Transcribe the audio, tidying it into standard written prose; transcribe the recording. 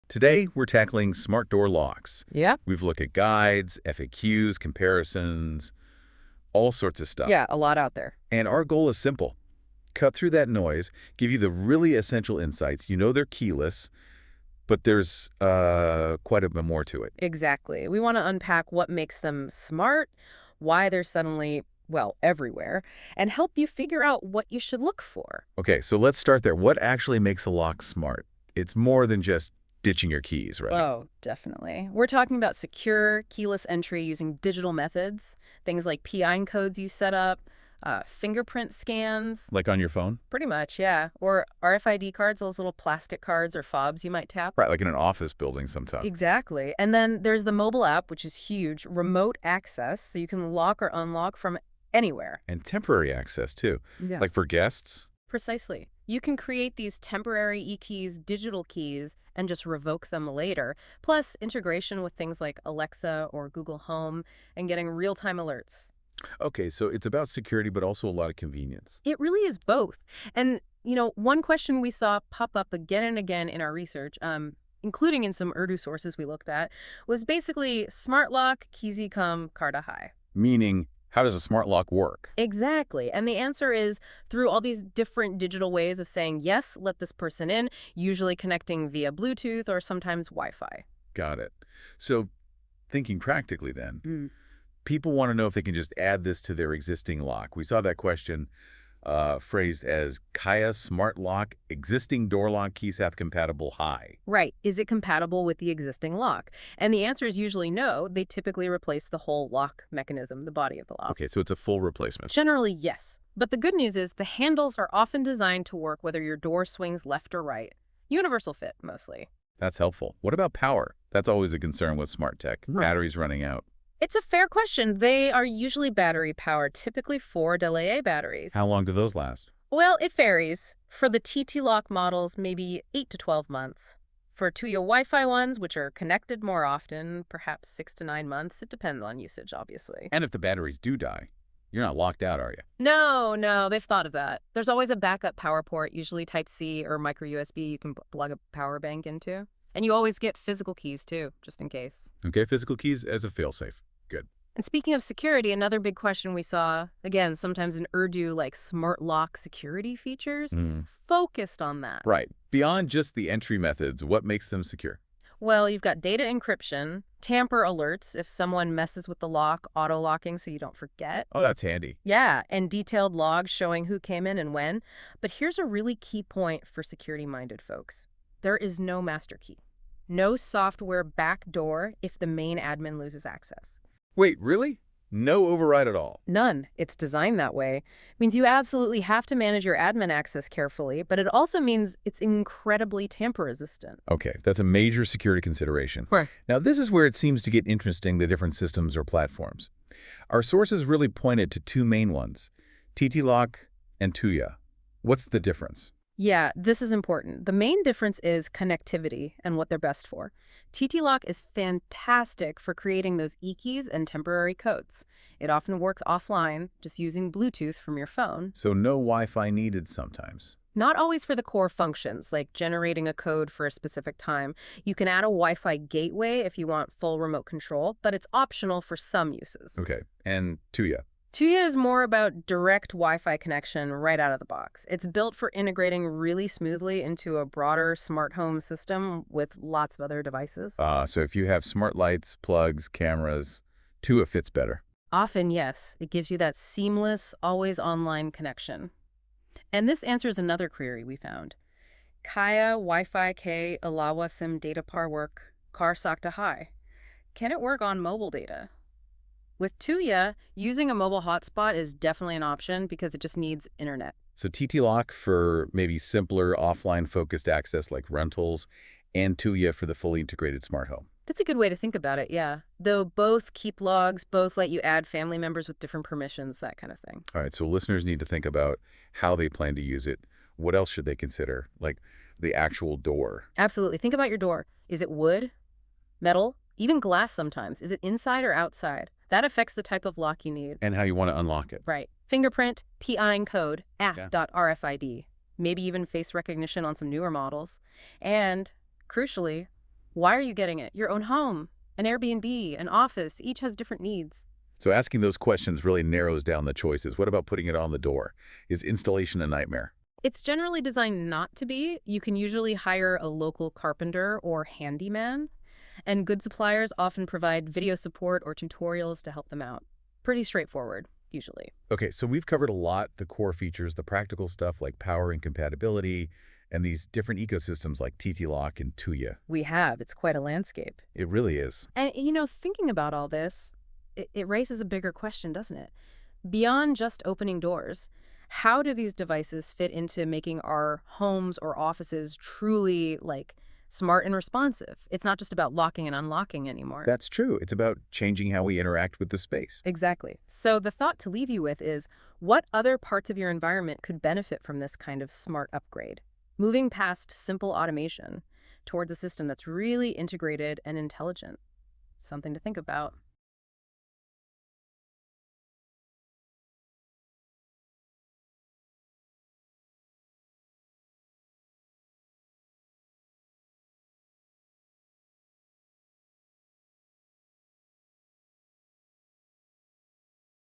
Today, we're tackling smart door locks. Yeah? We've looked at guides, FAQs, comparisons, all sorts of stuff. Yeah, a lot out there. And our goal is simple. Cut through that noise, give you the really essential insights. You know they're keyless, but there's quite a bit more to it. Exactly. We want to unpack what makes them smart, why they're suddenly, well, everywhere, and help you figure out what you should look for. Okay, so let's start there. What actually makes a lock smart? It's more than just ditching your keys, right? Oh, definitely. We're talking about secure, keyless entry using digital methods, things like PIN codes you set up, fingerprint scans. Like on your phone? Pretty much, yeah. Or RFID cards, those little plastic cards or fobs you might tap. Right, like in an office building sometimes. Exactly. And then there's the mobile app, which is huge, remote access, so you can lock or unlock from anywhere. And temporary access, too. Yeah. Like for guests. Precisely. You can create these temporary e-keys, digital keys, and just revoke them later. Plus, integration with things like Alexa or Google Home and getting real-time alerts. Okay, so it's about security, but also a lot of convenience. It really is both. And, one question we saw pop up again and again in our research, including in some Urdu sources we looked at, was basically smart lock, keysy come, karda hai. Meaning, how does a smart lock work? Exactly. And the answer is through all these different digital ways of saying, yes, let this person in, usually connecting via Bluetooth or sometimes Wi-Fi. Got it. So thinking practically then, people want to know if they can just add this to their existing lock. We saw that question phrased as Kaya Smart Lock Existing Door Lock KeySath Compatible High. Right. Is it compatible with the existing lock? And the answer is usually no. They typically replace the whole lock mechanism, the body of the lock. Okay, so it's a full replacement. Generally, yes. But the good news is the handles are often designed to work whether your door swings left or right. Universal fit, mostly. That's helpful. What about power? That's always a concern with smart tech. Batteries running out. It's a fair question. They are usually battery-powered, typically 4 AA batteries. How long do those last? Well, it varies. For the TT Lock models, maybe 8 to 12 months. For Tuya Wi-Fi ones, which are connected more often, perhaps 6 to 9 months. It depends on usage, obviously. And if the batteries do die, you're not locked out, are you? No, they've thought of that. There's always a backup power port, usually Type-C or micro USB you can plug a power bank into. And you always get physical keys, too, just in case. Okay, physical keys as a failsafe. Good. And speaking of security, another big question we saw, again, sometimes in Urdu, like smart lock security features, focused on that. Right. Beyond just the entry methods, what makes them secure? Well, you've got data encryption, tamper alerts if someone messes with the lock, auto-locking so you don't forget. Oh, that's handy. Yeah, and detailed logs showing who came in and when. But here's a really key point for security-minded folks. There is no master key. No software backdoor if the main admin loses access. Wait, really? No override at all? None. It's designed that way. It means you absolutely have to manage your admin access carefully, but it also means it's incredibly tamper-resistant. Okay, that's a major security consideration. Right. Now, this is where it seems to get interesting, the different systems or platforms. Our sources really pointed to two main ones, TT Lock and Tuya. What's the difference? Yeah, this is important. The main difference is connectivity and what they're best for. TT Lock is fantastic for creating those e-keys and temporary codes. It often works offline, just using Bluetooth from your phone. So no Wi-Fi needed sometimes. Not always for the core functions, like generating a code for a specific time. You can add a Wi-Fi gateway if you want full remote control, but it's optional for some uses. Okay, and Tuya? Tuya is more about direct Wi-Fi connection right out of the box. It's built for integrating really smoothly into a broader smart home system with lots of other devices. So if you have smart lights, plugs, cameras, Tuya fits better. Often, yes. It gives you that seamless, always online connection. And this answers another query we found. Kaya Wi-Fi K Alawa SIM data par work kar sakta hai. Can it work on mobile data? With Tuya, using a mobile hotspot is definitely an option because it just needs internet. So TT Lock for maybe simpler offline-focused access like rentals, and Tuya for the fully integrated smart home. That's a good way to think about it, yeah. Though both keep logs, both let you add family members with different permissions, that kind of thing. All right, so listeners need to think about how they plan to use it. What else should they consider? Like the actual door. Absolutely. Think about your door. Is it wood, metal, even glass sometimes? Is it inside or outside? That affects the type of lock you need. And how you want to unlock it. Right. Fingerprint, PIN code, app.RFID. Maybe even face recognition on some newer models. And, crucially, Why are you getting it? Your own home, an Airbnb, an office, each has different needs. So asking those questions really narrows down the choices. What about putting it on the door? Is installation a nightmare? It's generally designed not to be. You can usually hire a local carpenter or handyman, and good suppliers often provide video support or tutorials to help them out. Pretty straightforward, usually. Okay, so we've covered a lot, the core features, the practical stuff like power and compatibility, and these different ecosystems like TT-Lock and Tuya. We have. It's quite a landscape. It really is. And, thinking about all this, it raises a bigger question, doesn't it? Beyond just opening doors, how do these devices fit into making our homes or offices truly, smart and responsive? It's not just about locking and unlocking anymore. That's true. It's about changing how we interact with the space. Exactly. So the thought to leave you with is, what other parts of your environment could benefit from this kind of smart upgrade? Moving past simple automation towards a system that's really integrated and intelligent. Something to think about.